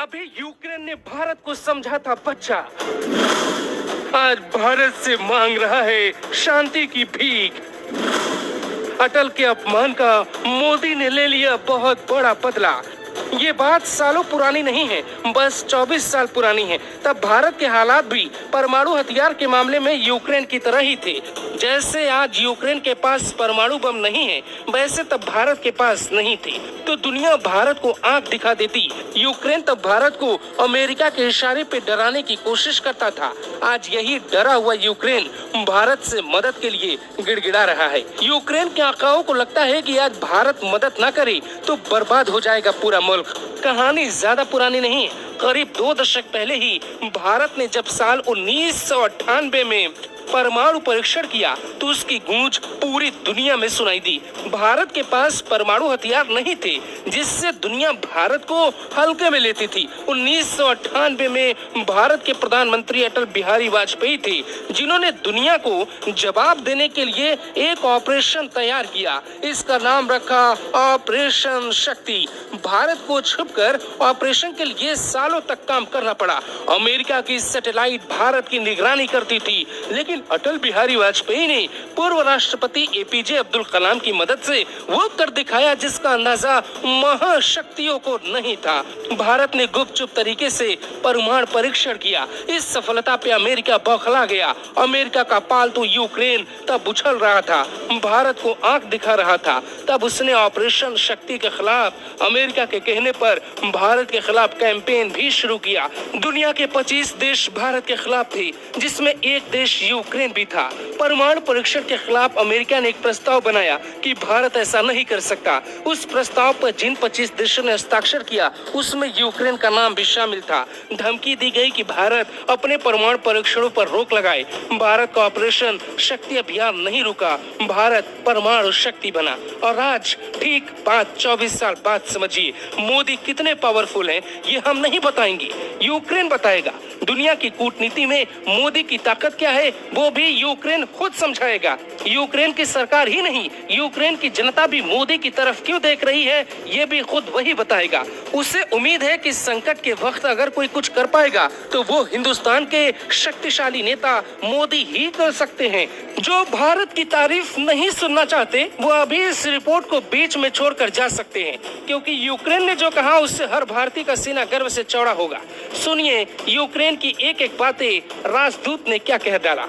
अभी यूक्रेन ने भारत को समझा था बच्चा, आज भारत से मांग रहा है शांति की भीख। अटल के अपमान का मोदी ने ले लिया बहुत बड़ा बदला। ये बात सालों पुरानी नहीं है, बस 24 साल पुरानी है। तब भारत के हालात भी परमाणु हथियार के मामले में यूक्रेन की तरह ही थे। जैसे आज यूक्रेन के पास परमाणु बम नहीं है, वैसे तब भारत के पास नहीं थे। तो दुनिया भारत को आंख दिखा देती। यूक्रेन तब भारत को अमेरिका के इशारे पे डराने की कोशिश करता था। आज यही डरा हुआ यूक्रेन भारत से मदद के लिए गिड़गिड़ा रहा है। यूक्रेन के आकाओं को लगता है कि आज भारत मदद न करे तो बर्बाद हो जाएगा पूरा मुल्क। कहानी ज्यादा पुरानी नहीं है, करीब 2 दशक पहले ही भारत ने जब साल 1998 में परमाणु परीक्षण किया तो उसकी गूंज पूरी दुनिया में सुनाई दी। भारत के पास परमाणु हथियार नहीं थे जिससे दुनिया भारत को हल्के में लेती थी। 1998 में भारत के प्रधानमंत्री अटल बिहारी वाजपेयी थे जिन्होंने दुनिया को जवाब देने के लिए एक ऑपरेशन तैयार किया। इसका नाम रखा ऑपरेशन शक्ति। भारत को छुपकर ऑपरेशन के लिए सालों तक काम करना पड़ा। अमेरिका की सैटेलाइट भारत की निगरानी करती थी, लेकिन अटल बिहारी वाजपेयी ने पूर्व राष्ट्रपति एपीजे अब्दुल कलाम की मदद से वो कर दिखाया जिसका अंदाजा महाशक्तियों को नहीं था। भारत ने गुपचुप तरीके से परमाणु परीक्षण किया। इस सफलता पे अमेरिका बौखला गया। अमेरिका का पालतू यूक्रेन तब उछल रहा था, भारत को आंख दिखा रहा था। तब उसने ऑपरेशन शक्ति के खिलाफ अमेरिका के कहने पर भारत के खिलाफ कैंपेन भी शुरू किया। दुनिया के 25 देश भारत के खिलाफ थे, जिसमें एक देश यूक्रेन भी था। परमाणु परीक्षण के खिलाफ अमेरिका ने एक प्रस्ताव बनाया कि भारत ऐसा नहीं कर सकता। उस प्रस्ताव पर जिन 25 देशों ने हस्ताक्षर किया उसमें यूक्रेन का नाम भी शामिल था। धमकी दी गई कि भारत अपने परमाणु परीक्षणों पर रोक लगाए। भारत का ऑपरेशन शक्ति अभियान नहीं रुका, भारत परमाणु शक्ति बना। और आज ठीक 24 साल बाद समझिए मोदी कितने पावरफुल हैं ये हम नहीं बताएंगे, यूक्रेन बताएगा। दुनिया की कूटनीति में मोदी की ताकत क्या है वो भी यूक्रेन खुद समझाएगा। यूक्रेन की सरकार ही नहीं, यूक्रेन की जनता भी मोदी की तरफ क्यों देख रही है ये भी खुद वही बताएगा। उसे उम्मीद है कि संकट के वक्त अगर कोई कुछ कर पाएगा तो वो हिंदुस्तान के शक्तिशाली नेता मोदी ही कर सकते हैं। जो भारत की तारीफ नहीं सुनना चाहते वो अभी इस रिपोर्ट को बीच में छोड़कर जा सकते हैं, क्योंकि यूक्रेन ने जो कहा उससे हर भारतीय का सीना गर्व से चौड़ा होगा। सुनिए यूक्रेन की एक एक बातें राजदूत ने क्या कह डाला।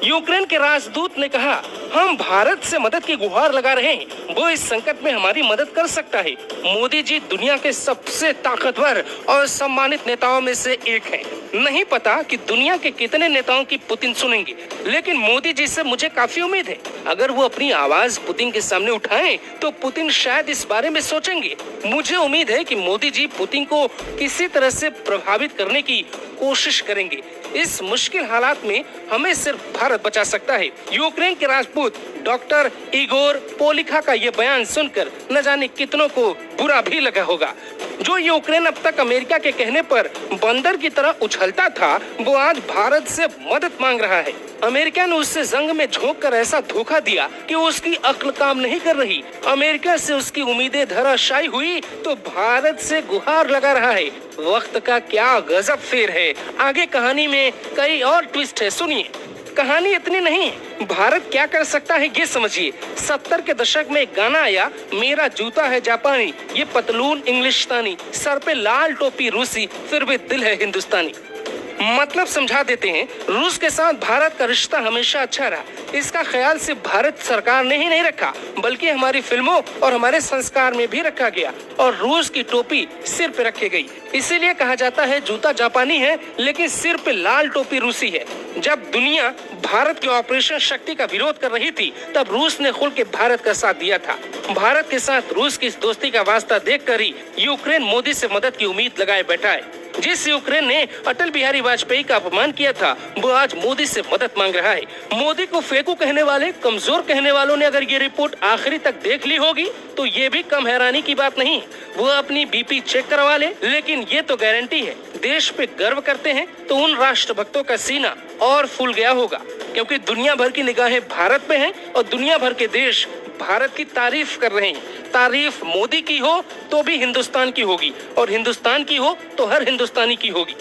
यूक्रेन के राजदूत ने कहा, हम भारत से मदद की गुहार लगा रहे हैं, वो इस संकट में हमारी मदद कर सकता है। मोदी जी दुनिया के सबसे ताकतवर और सम्मानित नेताओं में से एक हैं। नहीं पता कि दुनिया के कितने नेताओं की पुतिन सुनेंगे, लेकिन मोदी जी से मुझे काफी उम्मीद है। अगर वो अपनी आवाज पुतिन के सामने उठाएं तो पुतिन शायद इस बारे में सोचेंगे। मुझे उम्मीद है कि मोदी जी पुतिन को किसी तरह से प्रभावित करने की कोशिश करेंगे। इस मुश्किल हालात में हमें सिर्फ भारत बचा सकता है। यूक्रेन के राजपूत डॉक्टर इगोर पोलिखा का ये बयान सुनकर न जाने कितनों को बुरा भी लगा होगा। जो यूक्रेन अब तक अमेरिका के कहने पर बंदर की तरह उछलता था वो आज भारत से मदद मांग रहा है। अमेरिका ने उससे जंग में झोंककर ऐसा धोखा दिया कि उसकी अक्ल काम नहीं कर रही। अमेरिका से उसकी उम्मीदें धराशायी हुई तो भारत से गुहार लगा रहा है। वक्त का क्या गजब फेर है। आगे कहानी में कई और ट्विस्ट है, सुनिए। कहानी इतनी नहीं है, भारत क्या कर सकता है ये समझिए। 70 के दशक में एक गाना आया, मेरा जूता है जापानी, ये पतलून इंग्लिशतानी, सर पे लाल टोपी रूसी, फिर भी दिल है हिंदुस्तानी। मतलब समझा देते हैं, रूस के साथ भारत का रिश्ता हमेशा अच्छा रहा। इसका ख्याल सिर्फ भारत सरकार ने ही नहीं रखा, बल्कि हमारी फिल्मों और हमारे संस्कार में भी रखा गया और रूस की टोपी सिर पे रखी गई। इसीलिए कहा जाता है जूता जापानी है लेकिन सिर पे लाल टोपी रूसी है। जब दुनिया भारत के ऑपरेशन शक्ति का विरोध कर रही थी तब रूस ने खुल के भारत का साथ दिया था। भारत के साथ रूस की इस दोस्ती का वास्ता देखकर ही यूक्रेन मोदी से मदद की उम्मीद लगाए बैठा है। जिस यूक्रेन ने अटल बिहारी वाजपेयी का अपमान किया था वो आज मोदी से मदद मांग रहा है। मोदी को फेंकू कहने वाले, कमजोर कहने वालों ने अगर ये रिपोर्ट आखिरी तक देख ली होगी तो ये भी कम हैरानी की बात नहीं। वो अपनी बीपी चेक करवा ले, लेकिन ये तो गारंटी है देश पे गर्व करते हैं तो उन राष्ट्रभक्तों का सीना और फूल गया होगा, क्योंकि दुनिया भर की निगाहें भारत पे हैं और दुनिया भर के देश भारत की तारीफ कर रहे हैं। तारीफ मोदी की हो तो भी हिंदुस्तान की होगी, और हिंदुस्तान की हो तो हर हिंदुस्तानी की होगी।